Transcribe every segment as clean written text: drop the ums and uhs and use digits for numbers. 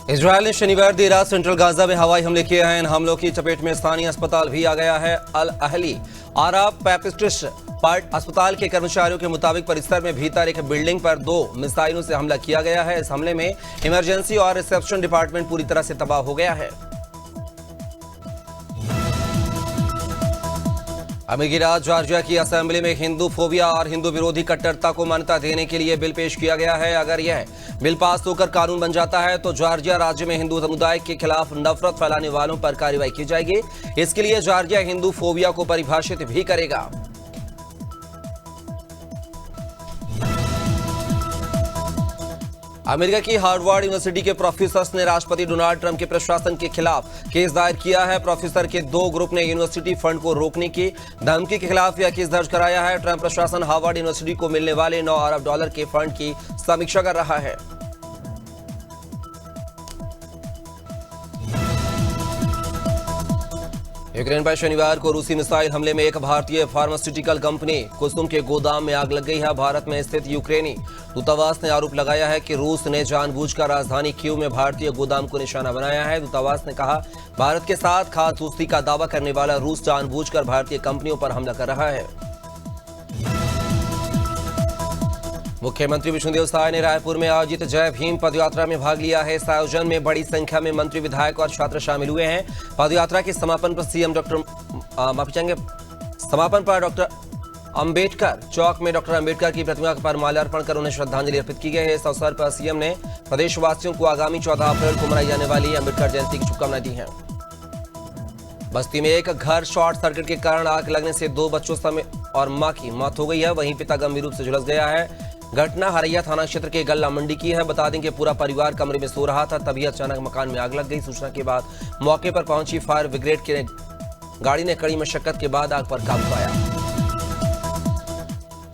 Israel ने शनिवार देर रात सेंट्रल गाजा में हवाई हमले किए हैं। इन हमलों की चपेट में स्थानीय अस्पताल भी आ गया है। अल अहली आराब पैपिस्टिस्ट पार्ट अस्पताल के कर्मचारियों के मुताबिक परिसर में भीतर एक बिल्डिंग पर 2 मिसाइलों से हमला किया गया है। इस हमले में इमरजेंसी और रिसेप्शन डिपार्टमेंट पूरी तरह से तबाह हो गया है। अमेरिकी राज्य जॉर्जिया की असेंबली में हिंदू फोबिया और हिंदू विरोधी कट्टरता को मान्यता देने के लिए बिल पेश किया गया है। अगर यह बिल पास होकर कानून बन जाता है तो जॉर्जिया राज्य में हिंदू समुदाय के खिलाफ नफरत फैलाने वालों पर कार्रवाई की जाएगी। इसके लिए जॉर्जिया हिंदू फोबिया को परिभाषित भी करेगा। अमेरिका की हार्वर्ड यूनिवर्सिटी के प्रोफेसर्स ने राष्ट्रपति डोनाल्ड ट्रंप के प्रशासन के खिलाफ केस दायर किया है। प्रोफेसर के 2 ग्रुप ने यूनिवर्सिटी फंड को रोकने की धमकी के खिलाफ यह केस दर्ज कराया है। ट्रंप प्रशासन हार्वर्ड यूनिवर्सिटी को मिलने वाले $9 अरब के फंड की समीक्षा कर रहा है। यूक्रेन पर शनिवार को रूसी मिसाइल हमले में एक भारतीय फार्मास्यूटिकल कंपनी कुसुम के गोदाम में आग लग गई है। भारत में स्थित यूक्रेनी दूतावास ने आरोप लगाया है कि रूस ने जानबूझकर राजधानी कीव में भारतीय गोदाम को निशाना बनाया है। दूतावास ने कहा, भारत के साथ खास दोस्ती का दावा करने वाला रूस जानबूझकर भारतीय कंपनियों पर हमला कर रहा है। मुख्यमंत्री विष्णुदेव साय ने रायपुर में आयोजित जय भीम पदयात्रा में भाग लिया है। इस आयोजन में बड़ी संख्या में मंत्री, विधायक और छात्र शामिल हुए हैं। पदयात्रा के समापन पर डॉक्टर अंबेडकर चौक में डॉक्टर अंबेडकर की प्रतिमा पर माल्यार्पण कर उन्हें श्रद्धांजलि अर्पित की गई है। इस अवसर पर सीएम ने प्रदेशवासियों को आगामी 14 अप्रैल को मनाई जाने वाली अंबेडकर जयंती की शुभकामनाएं दी हैं। बस्ती में एक घर शॉर्ट सर्किट के कारण आग लगने से 2 बच्चों समेत और मां की मौत हो गई है। वहीं पिता गंभीर रूप से झुलस गया है। घटना हरैया थाना क्षेत्र के गल्ला मंडी की है। बता दें कि पूरा परिवार कमरे में सो रहा था, तभी अचानक मकान में आग लग गई। सूचना के बाद मौके पर पहुंची फायर ब्रिगेड की गाड़ी ने कड़ी मशक्कत के बाद आग पर काबू पाया।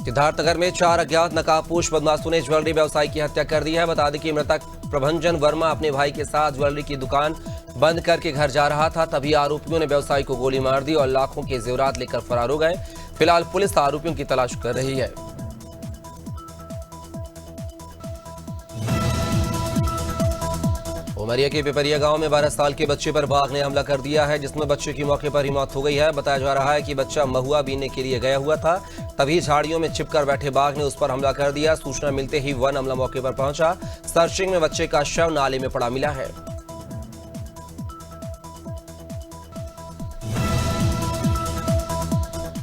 सिद्धार्थनगर में 4 अज्ञात नकाबपोश बदमाशों ने ज्वेलरी व्यवसायी की हत्या कर दी है। बता दें कि मृतक प्रभंजन वर्मा अपने भाई के साथ ज्वेलरी की दुकान बंद करके घर जा रहा था, तभी आरोपियों ने व्यवसायी को गोली मार दी और लाखों के जेवरात लेकर फरार हो गए। फिलहाल पुलिस आरोपियों की तलाश कर रही है। उमरिया के पिपरिया गांव में 12 साल के बच्चे पर बाघ ने हमला कर दिया है, जिसमें बच्चे की मौके पर ही मौत हो गई है। बताया जा रहा है कि बच्चा महुआ बीनने के लिए गया हुआ था, तभी झाड़ियों में छिपकर बैठे बाघ ने उस पर हमला कर दिया। सूचना मिलते ही वन अमला मौके पर पहुंचा। सर्चिंग में बच्चे का शव नाले में पड़ा मिला है।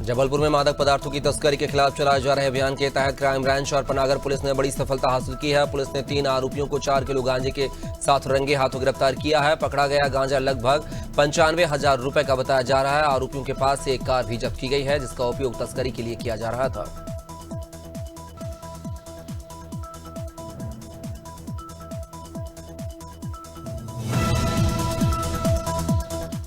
जबलपुर में मादक पदार्थों की तस्करी के खिलाफ चलाए जा रहे अभियान के तहत क्राइम ब्रांच और पनागर पुलिस ने बड़ी सफलता हासिल की है। पुलिस ने 3 आरोपियों को 4 किलो गांजे के साथ रंगे हाथों गिरफ्तार किया है। पकड़ा गया गांजा लगभग 95,000 रुपए का बताया जा रहा है। आरोपियों के पास से एक कार भी जब्त की गई है, जिसका उपयोग तस्करी के लिए किया जा रहा था।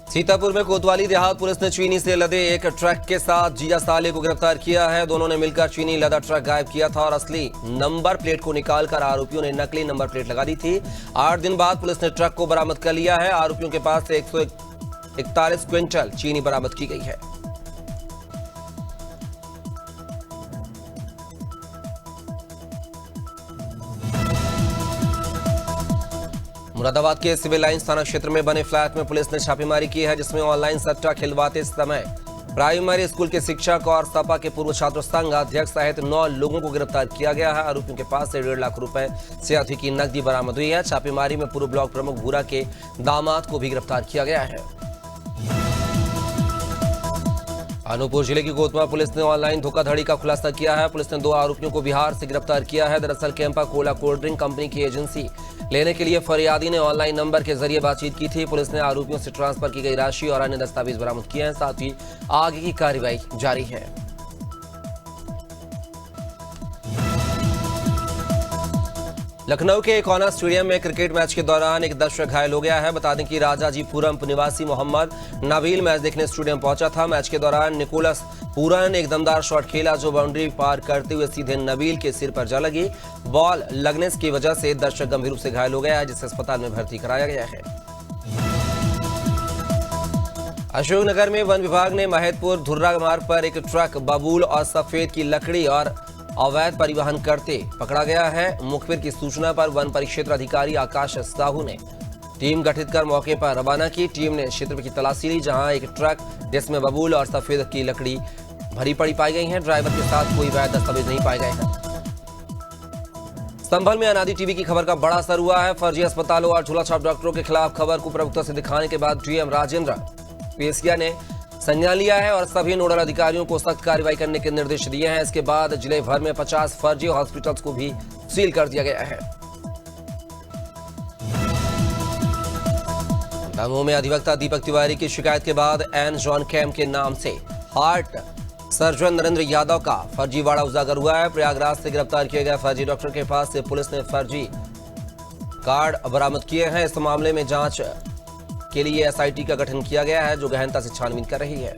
सीतापुर में कोतवाली देहात पुलिस ने चीनी से लदे एक ट्रक के साथ जिया साले को गिरफ्तार किया है। दोनों ने मिलकर चीनी लदा ट्रक गायब किया था और असली नंबर प्लेट को निकालकर आरोपियों ने नकली नंबर प्लेट लगा दी थी। 8 दिन बाद पुलिस ने ट्रक को बरामद कर लिया है। आरोपियों के पास से 141 क्विंटल चीनी बरामद की गई है। मुरादाबाद के सिविल लाइंस थाना क्षेत्र में बने फ्लैट में पुलिस ने छापेमारी की है, जिसमें ऑनलाइन सट्टा खिलवाते समय प्राइमरी स्कूल के शिक्षक और सपा के पूर्व छात्र संघ अध्यक्ष सहित 9 लोगों को गिरफ्तार किया गया है। आरोपियों के पास से 1.5 लाख रुपए से अधिक की नकदी बरामद हुई है। छापेमारी में पूर्व ब्लॉक प्रमुख भूरा के दामाद को भी गिरफ्तार किया गया है। अनूपपुर जिले की कोतमा पुलिस ने ऑनलाइन धोखाधड़ी का खुलासा किया है। पुलिस ने 2 आरोपियों को बिहार से गिरफ्तार किया है। दरअसल Campa Cola cold drink company की एजेंसी लेने के लिए फरियादी ने ऑनलाइन नंबर के जरिए बातचीत की थी। पुलिस ने आरोपियों से ट्रांसफर की गई राशि और अन्य दस्तावेज बरामद किए हैं। साथ ही आगे की कार्रवाई जारी है। लखनऊ के कोना स्टेडियम में क्रिकेट मैच के दौरान एक दर्शक घायल हो गया है। बता दें कि राजाजीपुरम निवासी मोहम्मद नबील मैच देखने स्टेडियम पहुंचा था। मैच के दौरान निकोलस पूरन ने एक दमदार शॉट खेला, जो बाउंड्री पार करते हुए सीधे नबील के सिर पर जा लगी। बॉल लगने की वजह से दर्शक गंभीर रूप से घायल हो गया है, जिसे अस्पताल में भर्ती कराया गया है। अशोकनगर में वन विभाग ने महतपुर धुर्रा मार्ग पर एक ट्रक बबूल और सफेद की लकड़ी और अवैध परिवहन करते पकड़ा गया है। मुखबिर की सूचना पर वन परिक्षेत्र अधिकारी आकाश साहू ने टीम गठित कर मौके पर रवाना की। टीम ने क्षेत्र की तलाशी ली, जहां एक ट्रक जिसमें बबूल और सफेद की लकड़ी भरी पड़ी पाई गई है। ड्राइवर के साथ कोई वैध दस्तावेज नहीं पाए गए हैं। संभल में अनादि टीबी की खबर का बड़ा असर हुआ है। फर्जी अस्पतालों और झूलाछाप डॉक्टरों के खिलाफ खबर को प्रमुखता से दिखाने के बाद डीएम राजेंद्र पेसिया ने संज्ञान लिया है और सभी नोडल अधिकारियों को सख्त कार्रवाई करने के निर्देश दिए हैं। इसके बाद जिले भर में 50 फर्जी हॉस्पिटल्स को भी सील कर दिया गया है। दमोह में अधिवक्ता दीपक तिवारी की शिकायत के बाद एन जॉन कैम के नाम से हार्ट सर्जन नरेंद्र यादव का फर्जीवाड़ा उजागर हुआ है। प्रयागराज से गिरफ्तार किए गए फर्जी डॉक्टर के पास से पुलिस ने फर्जी कार्ड बरामद किए हैं। इस मामले में जांच के लिए एसआईटी का गठन किया गया है, जो गहनता से छानबीन कर रही है।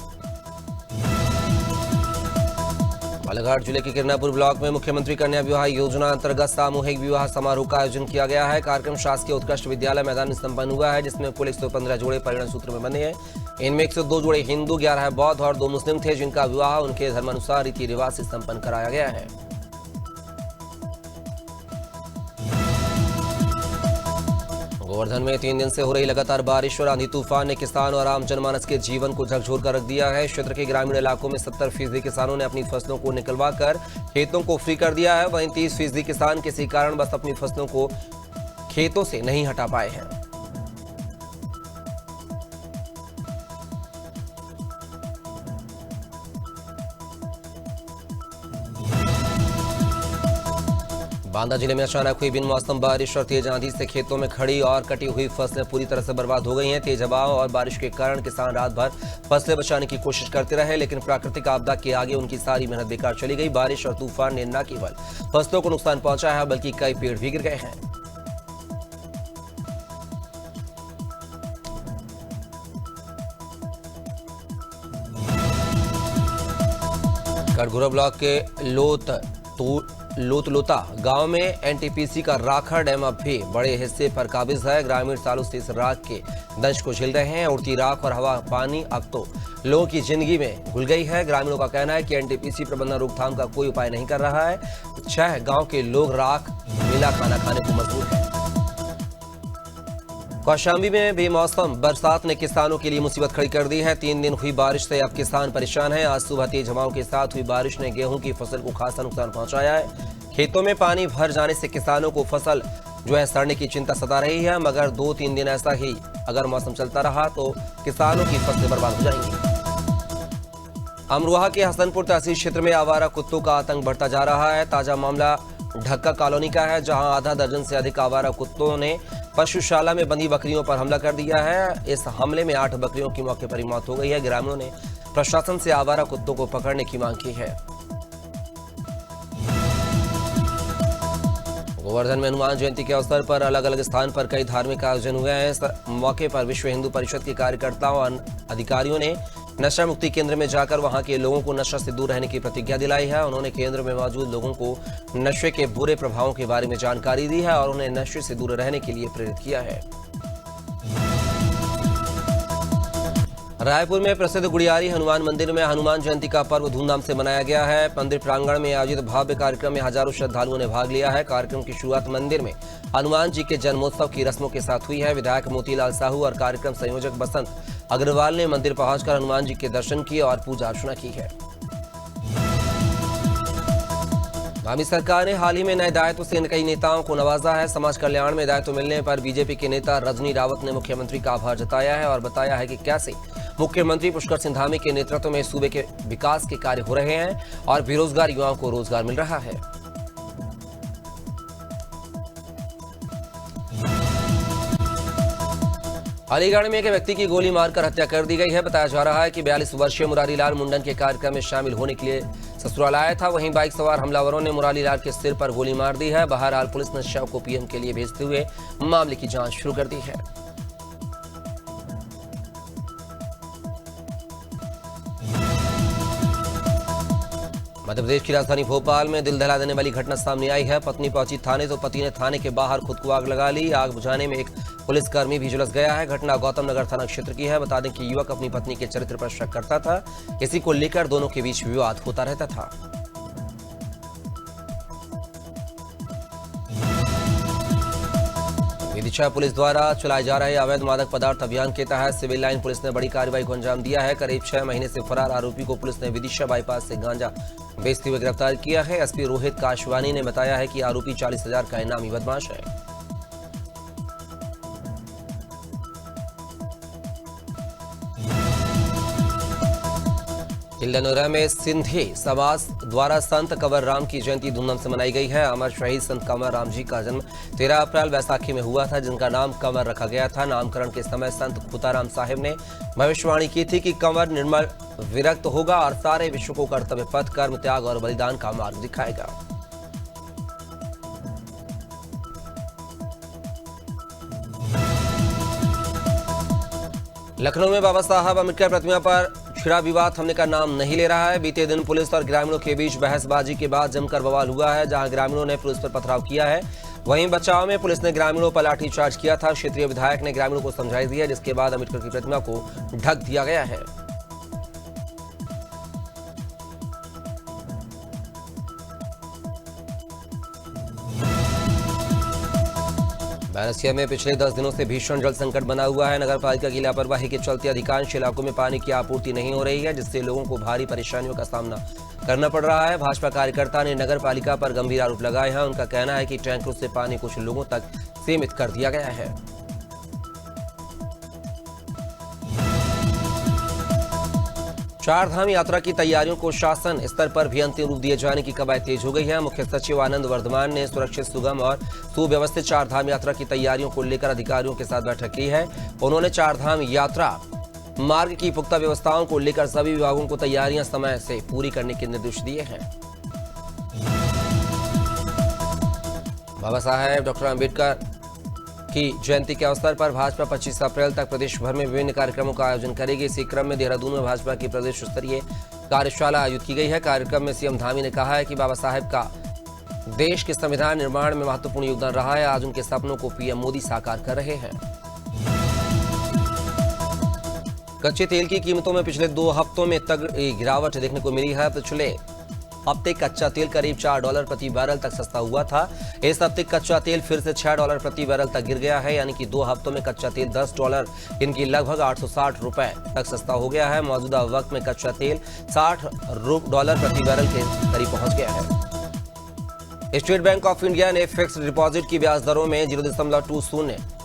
बालाघाट जिले के किरनापुर ब्लॉक में मुख्यमंत्री कन्या विवाह योजना अंतर्गत सामूहिक विवाह समारोह का आयोजन किया गया है। कार्यक्रम शासकीय उत्कृष्ट विद्यालय मैदान में संपन्न हुआ है, जिसमें कुल 115 जोड़े परिणय सूत्र में बने हैं। इनमें 102 जोड़े हिंदू, 11 बौद्ध और 2 मुस्लिम थे, जिनका विवाह उनके धर्मानुसार रीति रिवाज से संपन्न कराया गया है। गोवर्धन में 3 दिन से हो रही लगातार बारिश और आंधी तूफान ने किसान और आम जनमानस के जीवन को झकझोर कर रख दिया है। क्षेत्र के ग्रामीण इलाकों में 70% किसानों ने अपनी फसलों को निकलवा कर खेतों को फ्री कर दिया है। वहीं 30% किसान किसी कारणवश अपनी फसलों को खेतों से नहीं हटा पाए हैं। बांदा जिले में अचानक हुई बिन मौसम बारिश और तेज आंधी से खेतों में खड़ी और कटी हुई फसलें पूरी तरह से बर्बाद हो गई हैं। तेज हवा और बारिश के कारण किसान रात भर फसलें बचाने की कोशिश करते रहे, लेकिन प्राकृतिक आपदा के आगे उनकी सारी मेहनत बेकार चली गई। बारिश और तूफान ने न केवल फसलों को नुकसान पहुंचा है, बल्कि कई पेड़ भी गिर गए हैं। कटघोरा ब्लॉक के लोतलोता गांव में एनटीपीसी का राखा डैम अब भी बड़े हिस्से पर काबिज है। ग्रामीण सालों से इस राख के दंश को झेल रहे हैं। उड़ती राख और हवा पानी अब तो लोगों की जिंदगी में घुल गई है। ग्रामीणों का कहना है कि एनटीपीसी प्रबंधन रोकथाम का कोई उपाय नहीं कर रहा है। 6 गांव के लोग राख मिला खाना खाने को मजबूर हैं। कौशाम्बी में बेमौसम बरसात ने किसानों के लिए मुसीबत खड़ी कर दी है। 3 दिन हुई बारिश से अब किसान परेशान हैं। आज सुबह तेज हवाओं के साथ हुई बारिश ने गेहूं की फसल को खासा नुकसान पहुंचाया है। खेतों में पानी भर जाने से किसानों को फसल सड़ने की चिंता सता रही है, मगर 2-3 दिन ऐसा ही अगर मौसम चलता रहा तो किसानों की फसलें बर्बाद हो जाएंगी। अमरोहा के हसनपुर तहसील क्षेत्र में आवारा कुत्तों का आतंक बढ़ता जा रहा है। ताजा मामला ढक्का कॉलोनी का है, जहां आधा दर्जन से अधिक आवारा कुत्तों ने पशुशाला में बंधी बकरियों पर हमला कर दिया है। इस हमले में 8 बकरियों की मौके पर ही मौत हो गई है। ग्रामीणों ने प्रशासन से आवारा कुत्तों को पकड़ने की मांग की है। गोवर्धन में हनुमान जयंती के अवसर पर अलग अलग स्थान पर कई धार्मिक आयोजन हुए हैं। इस मौके पर विश्व हिंदू परिषद के कार्यकर्ताओं और अधिकारियों ने नशा मुक्ति केंद्र में जाकर वहां के लोगों को नशा से दूर रहने की प्रतिज्ञा दिलाई है। उन्होंने केंद्र में मौजूद लोगों को नशे के बुरे प्रभावों के बारे में जानकारी दी है और उन्हें नशे से दूर रहने के लिए प्रेरित किया है। रायपुर में प्रसिद्ध गुड़ियारी हनुमान मंदिर में हनुमान जयंती का पर्व धूमधाम से मनाया गया है। मंदिर प्रांगण में आयोजित भव्य कार्यक्रम में हजारों श्रद्धालुओं ने भाग लिया है। कार्यक्रम की शुरुआत मंदिर में हनुमान जी के जन्मोत्सव की रस्मों के साथ हुई है। विधायक मोतीलाल साहू और कार्यक्रम संयोजक बसंत अग्रवाल ने मंदिर पहुंचकर हनुमान जी के दर्शन किए और पूजा अर्चना की है। भावी सरकार ने हाल ही में नए दायित्व से कई नेताओं को नवाजा है। समाज कल्याण में दायित्व मिलने पर बीजेपी के नेता रजनी रावत ने मुख्यमंत्री का आभार जताया है और बताया है कि कैसे मुख्यमंत्री पुष्कर सिंह धामी के नेतृत्व में सूबे के विकास के कार्य हो रहे हैं और बेरोजगार युवाओं को रोजगार मिल रहा है। अलीगढ़ में एक व्यक्ति की गोली मारकर हत्या कर दी गई है। बताया जा रहा है कि 42 वर्षीय मुरारीलाल मुंडन के कार्यक्रम में शामिल होने के लिए ससुराल आया था। वहीं बाइक सवार हमलावरों ने मुरारीलाल के सिर पर गोली मार दी है। बहरहाल पुलिस ने शव को पीएम के लिए भेजते हुए मामले की जांच शुरू कर दी है। मध्य प्रदेश की राजधानी भोपाल में दिल दहला देने वाली घटना सामने आई है। पत्नी पहुंची थाने तो पति ने थाने के बाहर खुद को आग लगा ली। आग बुझाने में एक पुलिसकर्मी भी झुलस गया है। घटना गौतम नगर थाना क्षेत्र की है। बता दें कि युवक अपनी पत्नी के चरित्र पर शक करता था। इसी को लेकर दोनों के बीच विवाद होता रहता था। विदिशा पुलिस द्वारा चलाए जा रहे अवैध मादक पदार्थ अभियान के तहत सिविल लाइन पुलिस ने बड़ी कार्रवाई को अंजाम दिया है। करीब 6 महीने से फरार आरोपी को पुलिस ने विदिशा बाईपास से गांजा बेचते हुए गिरफ्तार किया है। एसपी रोहित काशवानी ने बताया है कि आरोपी 40,000 का इनामी बदमाश है। तिलदनोरा में सिंधी समाज द्वारा संत कंवर राम की जयंती धूमधाम से मनाई गई है। अमर शहीद संत कंवर राम जी का जन्म 13 अप्रैल बैसाखी में हुआ था, जिनका नाम कंवर रखा गया था। नामकरण के समय संत खुताराम साहिब ने भविष्यवाणी की थी कि कंवर निर्मल विरक्त होगा और सारे विश्व को कर्तव्य पथ, कर्म, त्याग और बलिदान का मार्ग दिखाएगा। लखनऊ में बाबा साहब अम्बेडकर प्रतिमा पर छिड़ा विवाद थमने का नाम नहीं ले रहा है। बीते दिन पुलिस और ग्रामीणों के बीच बहसबाजी के बाद जमकर बवाल हुआ है, जहां ग्रामीणों ने पुलिस पर पथराव किया है। वहीं बचाव में पुलिस ने ग्रामीणों पर लाठीचार्ज किया था। क्षेत्रीय विधायक ने ग्रामीणों को समझाई दी है, जिसके बाद अम्बेडकर की प्रतिमा को ढक दिया गया है। बैरसिया में पिछले 10 दिनों से भीषण जल संकट बना हुआ है। नगर पालिका की लापरवाही के चलते अधिकांश इलाकों में पानी की आपूर्ति नहीं हो रही है, जिससे लोगों को भारी परेशानियों का सामना करना पड़ रहा है। भाजपा कार्यकर्ता ने नगर पालिका पर गंभीर आरोप लगाए हैं। उनका कहना है कि टैंकरों से पानी कुछ लोगों तक सीमित कर दिया गया है। चारधाम यात्रा की तैयारियों को शासन स्तर पर भी अंतिम रूप दिए जाने की कवायद तेज हो गई है। मुख्य सचिव आनंद वर्धमान ने सुरक्षित, सुगम और सुव्यवस्थित चारधाम यात्रा की तैयारियों को लेकर अधिकारियों के साथ बैठक की है। उन्होंने चारधाम यात्रा मार्ग की पुख्ता व्यवस्थाओं को लेकर सभी विभागों को तैयारियां समय से पूरी करने के निर्देश दिए हैं। बाबा साहेब डॉक्टर अम्बेडकर की जयंती के अवसर पर भाजपा 25 अप्रैल तक प्रदेश भर में विभिन्न कार्यक्रमों का आयोजन करेगी। इसी क्रम में देहरादून में भाजपा की प्रदेश स्तरीय कार्यशाला आयोजित की गई है। कार्यक्रम में सीएम धामी ने कहा है कि बाबा साहेब का देश के संविधान निर्माण में महत्वपूर्ण योगदान रहा है। आज उनके सपनों को पीएम मोदी साकार कर रहे हैं। कच्चे तेल की कीमतों में पिछले 2 हफ्तों में तगड़ी गिरावट देखने को मिली है। पिछले हफ्ते कच्चा तेल करीब $4 प्रति बैरल तक सस्ता हुआ था। इस हफ्ते कच्चा तेल फिर से $6 प्रति बैरल तक गिर गया है, यानी कि 2 हफ्तों में कच्चा तेल $10 इनकी लगभग 860 रुपए तक सस्ता हो गया है। मौजूदा वक्त में कच्चा तेल $60 प्रति बैरल के करीब पहुंच गया है। स्टेट बैंक ऑफ इंडिया ने फिक्स्ड डिपॉजिट की ब्याज दरों में 0.20%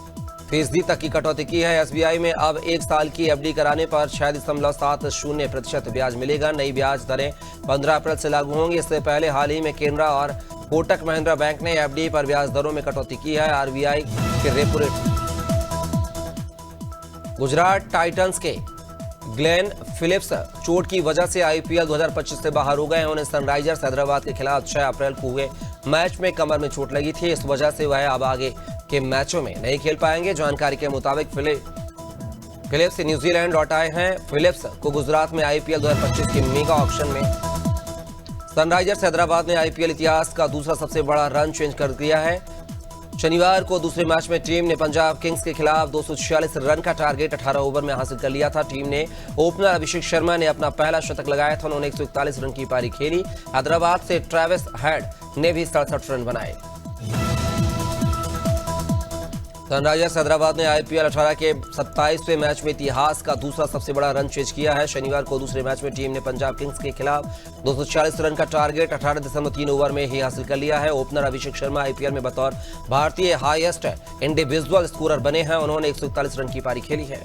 तक की कटौती की है। एसबीआई में अब 1 साल की एफडी कराने पर 6.70% ब्याज मिलेगा। नई ब्याज दरें 15 अप्रैल से लागू होंगी। इससे पहले हाल ही में केनरा और कोटक महिंद्रा बैंक ने एफडी पर ब्याज दरों में कटौती की है। आरबीआई के रेपो रेट। गुजरात टाइटंस के ग्लेन फिलिप्स चोट की वजह से आईपीएल 2025 से बाहर हो गए हैं। उन्हें सनराइजर्स हैदराबाद के खिलाफ 6 अप्रैल को हुए मैच में कमर में चोट लगी थी। इस वजह से वह अब आगे के मैचों में नहीं खेल पाएंगे। जानकारी के मुताबिक फिलिप्स न्यूजीलैंड लौट आए हैं। फिलिप्स को गुजरात में आईपीएल 2025 के मेगा ऑक्शन में सनराइजर्स हैदराबाद ने आईपीएल इतिहास का दूसरा सबसे बड़ा रन चेंज कर दिया है। शनिवार को दूसरे मैच में टीम ने पंजाब किंग्स के खिलाफ 246 रन का टारगेट 18 ओवर में हासिल कर लिया था। टीम ने ओपनर अभिषेक शर्मा ने अपना पहला शतक लगाया था। उन्होंने 141 रन की पारी खेली। हैदराबाद से ट्रेविस हेड ने भी 67 रन बनाए। सनराइजर्स हैदराबाद ने आईपीएल 18 के 27वें मैच में इतिहास का दूसरा सबसे बड़ा रन चेज किया है। शनिवार को दूसरे मैच में टीम ने पंजाब किंग्स के खिलाफ 240 रन का टारगेट 18.3 ओवर में ही हासिल कर लिया है। ओपनर अभिषेक शर्मा आईपीएल में बतौर भारतीय हाईएस्ट इंडिविजुअल स्कोरर बने हैं। उन्होंने 141 रन की पारी खेली है।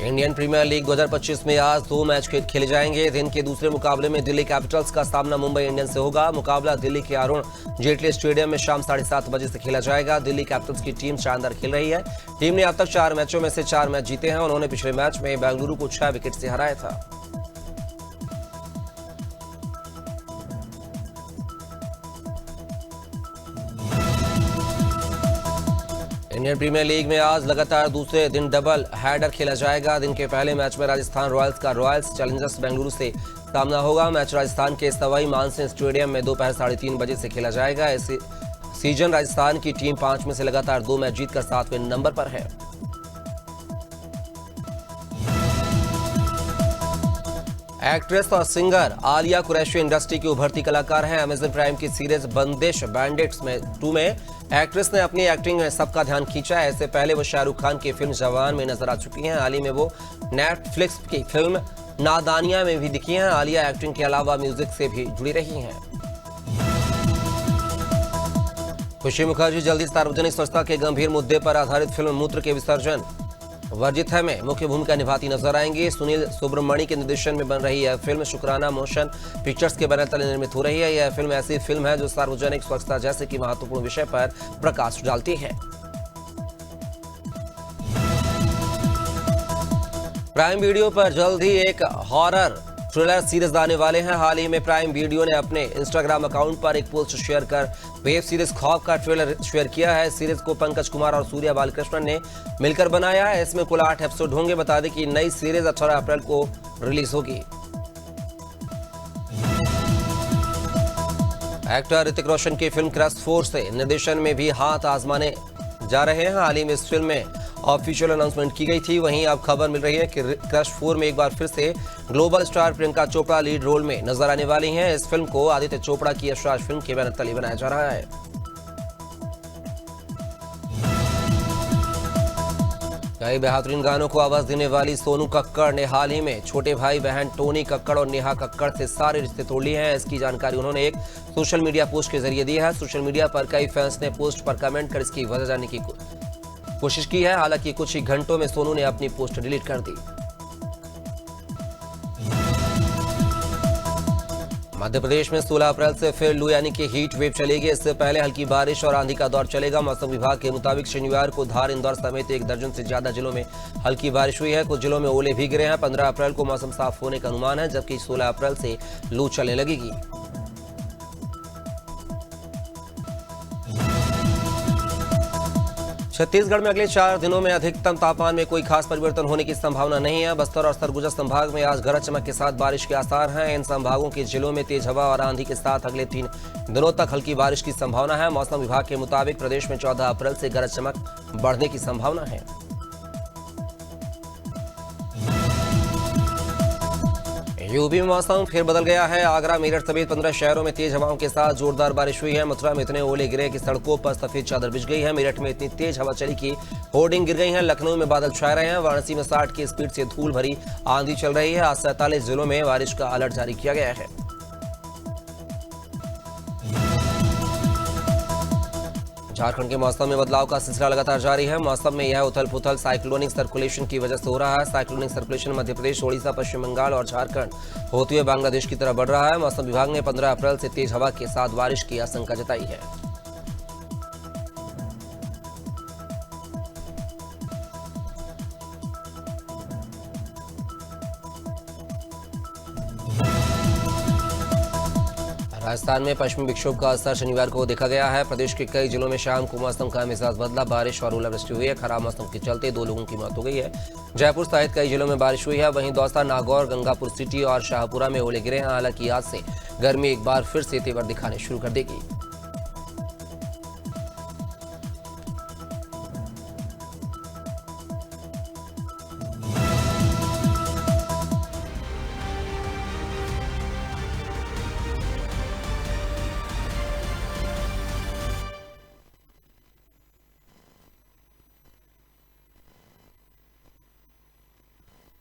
इंडियन प्रीमियर लीग 2025 में आज 2 मैच खेले जाएंगे। दिन के दूसरे मुकाबले में दिल्ली कैपिटल्स का सामना मुंबई इंडियंस से होगा। मुकाबला दिल्ली के अरुण जेटली स्टेडियम में शाम 7:30 बजे से खेला जाएगा। दिल्ली कैपिटल्स की टीम शानदार खेल रही है। टीम ने अब तक 4 मैचों में से 4 मैच जीते हैं। उन्होंने पिछले मैच में बेंगलुरु को 6 विकेट से हराया था। इंडियन प्रीमियर लीग में आज लगातार दूसरे दिन डबल हेडर खेला जाएगा। दिन के पहले मैच में राजस्थान रॉयल्स का रॉयल्स चैलेंजर्स बेंगलुरु से सामना होगा। मैच राजस्थान के सवाई मानसिंह स्टेडियम में दोपहर 3:30 बजे से खेला जाएगा। इस सीजन राजस्थान की टीम 5 में से लगातार 2 मैच जीतकर 7वें नंबर पर है। एक्ट्रेस और सिंगर आलिया कुरैशी इंडस्ट्री की उभरती कलाकार हैं। अमेज़न प्राइम की सीरीज बंदिश बैंडिट्स में 2 में एक्ट्रेस ने अपनी एक्टिंग में सबका ध्यान खींचा है। इससे पहले वो शाहरुख खान की फिल्म जवान में नजर आ चुकी हैं। हाल ही में वो नेटफ्लिक्स की फिल्म नादानिया में भी दिखी हैं। आलिया एक्टिंग के अलावा म्यूजिक से भी जुड़ी रही हैं। खुशी मुखर्जी जल्दी सार्वजनिक स्वच्छता के गंभीर मुद्दे पर आधारित फिल्म मूत्र के विसर्जन वर्जित है में मुख्य भूमिका निभाती नजर आएंगी। सुनील सुब्रमणी के निर्देशन में बन रही यह फिल्म शुक्राना मोशन पिक्चर्स के बैनर तले निर्मित हो रही है। यह फिल्म ऐसी फिल्म है जो सार्वजनिक स्वच्छता जैसे कि महत्वपूर्ण विषय पर प्रकाश डालती है। प्राइम वीडियो पर जल्द ही एक हॉरर थ्रिलर सीरीज आने वाले हैं। हाल ही में प्राइम वीडियो ने अपने इंस्टाग्राम अकाउंट पर एक पोस्ट शेयर कर वेब सीरीज खौफ का ट्रेलर शेयर किया है। सीरीज को पंकज कुमार और सूर्या बालकृष्णन ने मिलकर बनाया है। इसमें कुल 8 एपिसोड होंगे। बता दें कि नई सीरीज 18 अप्रैल को रिलीज होगी। एक्टर ऋतिक रोशन की फिल्म क्रश 4 से निर्देशन में भी हाथ आजमाने जा रहे हैं। हाल ही में इस फिल्म में ऑफिशियल अनाउंसमेंट की गई थी। वहीं अब खबर मिल रही है कि क्रश 4 में एक बार फिर से global star Priyanka Chopra lead role में नजर आने वाली हैं। इस फिल्म को आदित्य चोपड़ा की यशराज फिल्म के बैनर तले बनाया जा रहा है। कई बेहतरीन गानों को आवाज देने वाली सोनू कक्कड़ ने हाल ही में छोटे भाई बहन टोनी कक्कड़ और नेहा कक्कड़ से सारे रिश्ते तोड़ लिए हैं। इसकी जानकारी उन्होंने एक सोशल मीडिया पोस्ट के जरिए दी है। सोशल मीडिया पर कई फैंस ने पोस्ट पर कमेंट कर इसकी वजह जानने की कोशिश की है। हालांकि कुछ ही घंटों में सोनू ने अपनी पोस्ट डिलीट कर दी। मध्य प्रदेश में 16 अप्रैल से फिर लू यानी कि हीट वेव चलेगी। इससे पहले हल्की बारिश और आंधी का दौर चलेगा। मौसम विभाग के मुताबिक शनिवार को धार, इंदौर समेत 1 दर्जन से ज्यादा जिलों में हल्की बारिश हुई है। कुछ जिलों में ओले भी गिरे हैं। 15 अप्रैल को मौसम साफ होने का अनुमान है, जबकि 16 अप्रैल से लू चलने लगेगी। छत्तीसगढ़ में अगले 4 दिनों में अधिकतम तापमान में कोई खास परिवर्तन होने की संभावना नहीं है। बस्तर और सरगुजा संभाग में आज गरज चमक के साथ बारिश के आसार हैं। इन संभागों के जिलों में तेज हवा और आंधी के साथ अगले 3 दिनों तक हल्की बारिश की संभावना है। मौसम विभाग के मुताबिक प्रदेश में 14 अप्रैल से गरज चमक बढ़ने की संभावना है। यूपी में मौसम फिर बदल गया है। आगरा, मेरठ समेत 15 शहरों में तेज हवाओं के साथ जोरदार बारिश हुई है। मथुरा में इतने ओले गिरे कि सड़कों पर सफेद चादर बिछ गई है। मेरठ में इतनी तेज हवा चली कि होर्डिंग गिर गई हैं। लखनऊ में बादल छाए रहे हैं। वाराणसी में 60 की स्पीड से धूल भरी आंधी चल रही है। आज 47 जिलों में बारिश का अलर्ट जारी किया गया है। झारखंड के मौसम में बदलाव का सिलसिला लगातार जारी है। मौसम में यह उथल पुथल साइक्लोनिक सर्कुलेशन की वजह से हो रहा है। साइक्लोनिक सर्कुलेशन मध्य प्रदेश, ओडिशा, पश्चिम बंगाल और झारखंड होते हुए बांग्लादेश की तरफ बढ़ रहा है। मौसम विभाग ने 15 अप्रैल से तेज हवा के साथ बारिश की आशंका जताई है। राजस्थान में पश्चिमी विक्षोभ का असर शनिवार को देखा गया है। प्रदेश के कई जिलों में शाम को मौसम का मिजाज बदला। बारिश और ओलावृष्टि हुई है। खराब मौसम के चलते 2 लोगों की मौत हो गई है। जयपुर सहित कई जिलों में बारिश हुई है। वहीं दौसा, नागौर, गंगापुर सिटी और शाहपुरा में ओले गिरे हैं। हालांकि आज से गर्मी एक बार फिर से तेवर दिखाने शुरू कर देगी।